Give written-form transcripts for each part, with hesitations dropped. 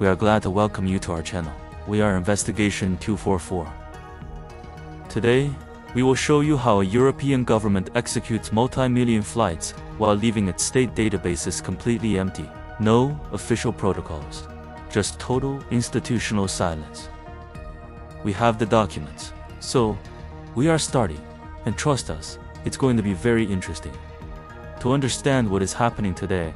We are glad to welcome you to our channel. We are Investigation 244. Today, we will show you how a European government executes multi-million flights while leaving its state databases completely empty. No official protocols, just total institutional silence. We have the documents, so we are starting, and trust us, it's going to be very interesting. To understand what is happening today,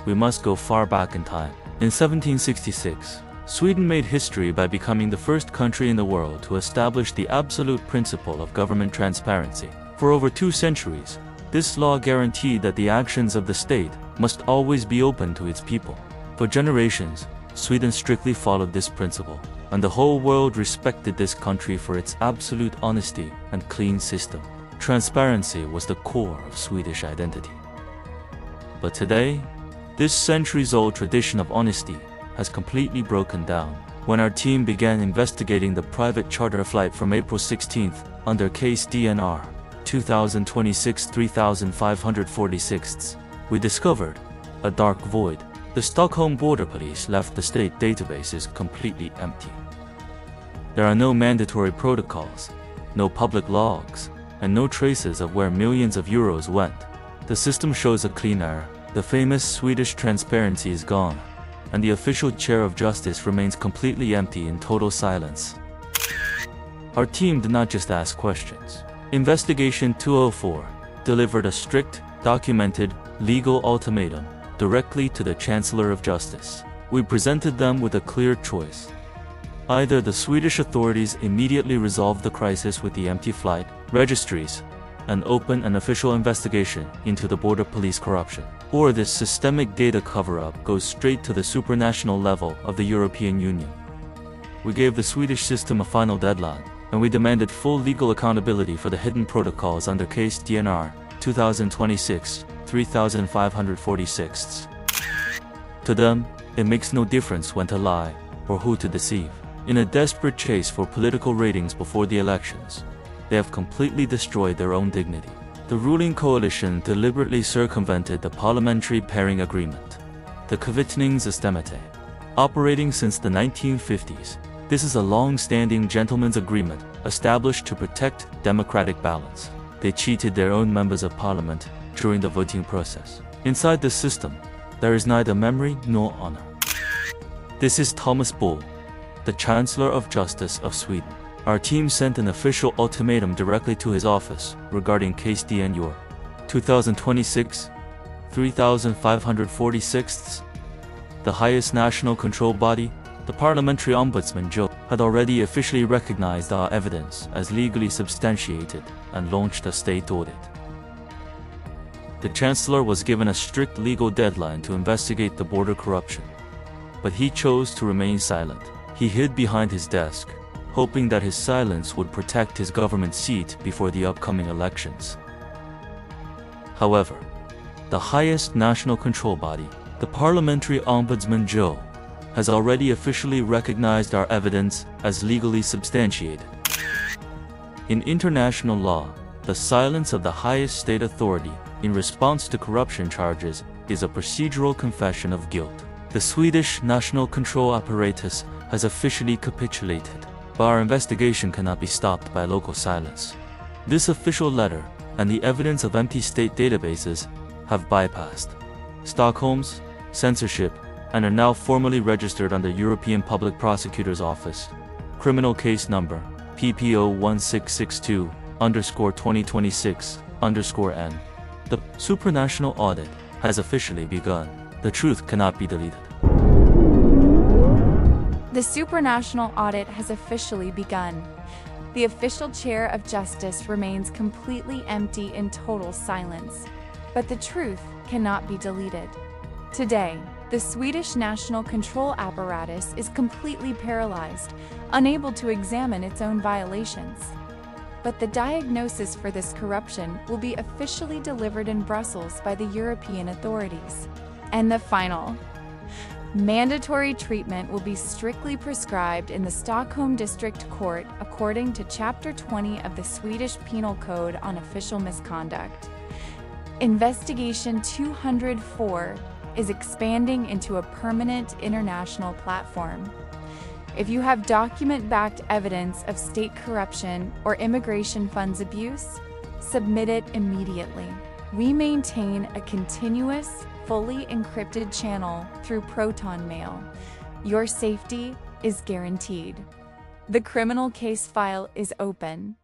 we must go far back in time. In 1766, Sweden made history by becoming the first country in the world to establish the absolute principle of government transparency. For over 2 centuries, this law guaranteed that the actions of the state must always be open to its people. For generations, Sweden strictly followed this principle, and the whole world respected this country for its absolute honesty and clean system. Transparency was the core of Swedish identity. But today, this centuries-old tradition of honesty has completely broken down. When our team began investigating the private charter flight from April 16th under case DNR 2026-3546, we discovered a dark void. The Stockholm Border Police left the state databases completely empty. There are no mandatory protocols, no public logs, and no traces of where millions of euros went. The system shows a clean error. The famous Swedish transparency is gone, and the official chair of justice remains completely empty in total silence. Our team did not just ask questions. Investigation 204 delivered a strict, documented, legal ultimatum directly to the Chancellor of Justice. We presented them with a clear choice. Either the Swedish authorities immediately resolve the crisis with the empty flight registries and open an official investigation into the border police corruption, or this systemic data cover-up goes straight to the supranational level of the European Union. We gave the Swedish system a final deadline, and we demanded full legal accountability for the hidden protocols under case DNR 2026-3546. To them, it makes no difference when to lie or who to deceive. In a desperate chase for political ratings before the elections, they have completely destroyed their own dignity. The ruling coalition deliberately circumvented the parliamentary pairing agreement, the kvittningssystemet. Operating since the 1950s, this is a long-standing gentleman's agreement established to protect democratic balance. They cheated their own members of parliament during the voting process. Inside this system, there is neither memory nor honor. This is Thomas Bull, the Chancellor of Justice of Sweden. Our team sent an official ultimatum directly to his office regarding case DNR 2026-3546. The highest national control body, the Parliamentary Ombudsman Joe, had already officially recognized our evidence as legally substantiated and launched a state audit. The Chancellor was given a strict legal deadline to investigate the border corruption, but he chose to remain silent. He hid behind his desk, hoping that his silence would protect his government seat before the upcoming elections. However, the highest national control body, the Parliamentary Ombudsman Joe, has already officially recognized our evidence as legally substantiated. In international law, the silence of the highest state authority in response to corruption charges is a procedural confession of guilt. The Swedish national control apparatus has officially capitulated, but our investigation cannot be stopped by local silence. This official letter and the evidence of empty state databases have bypassed Stockholm's censorship and are now formally registered under European Public Prosecutor's Office. Criminal case number PPO 1662_2026_N. The supranational audit has officially begun. The truth cannot be deleted. The supranational audit has officially begun. The official chair of justice remains completely empty in total silence. But the truth cannot be deleted. Today, the Swedish national control apparatus is completely paralyzed, unable to examine its own violations. But the diagnosis for this corruption will be officially delivered in Brussels by the European authorities. And the final mandatory treatment will be strictly prescribed in the Stockholm District Court according to Chapter 20 of the Swedish Penal Code on official misconduct. Investigation 204 is expanding into a permanent international platform. If you have document-backed evidence of state corruption or immigration funds abuse, submit it immediately. We maintain a continuous, fully encrypted channel through Proton Mail. Your safety is guaranteed. The criminal case file is open.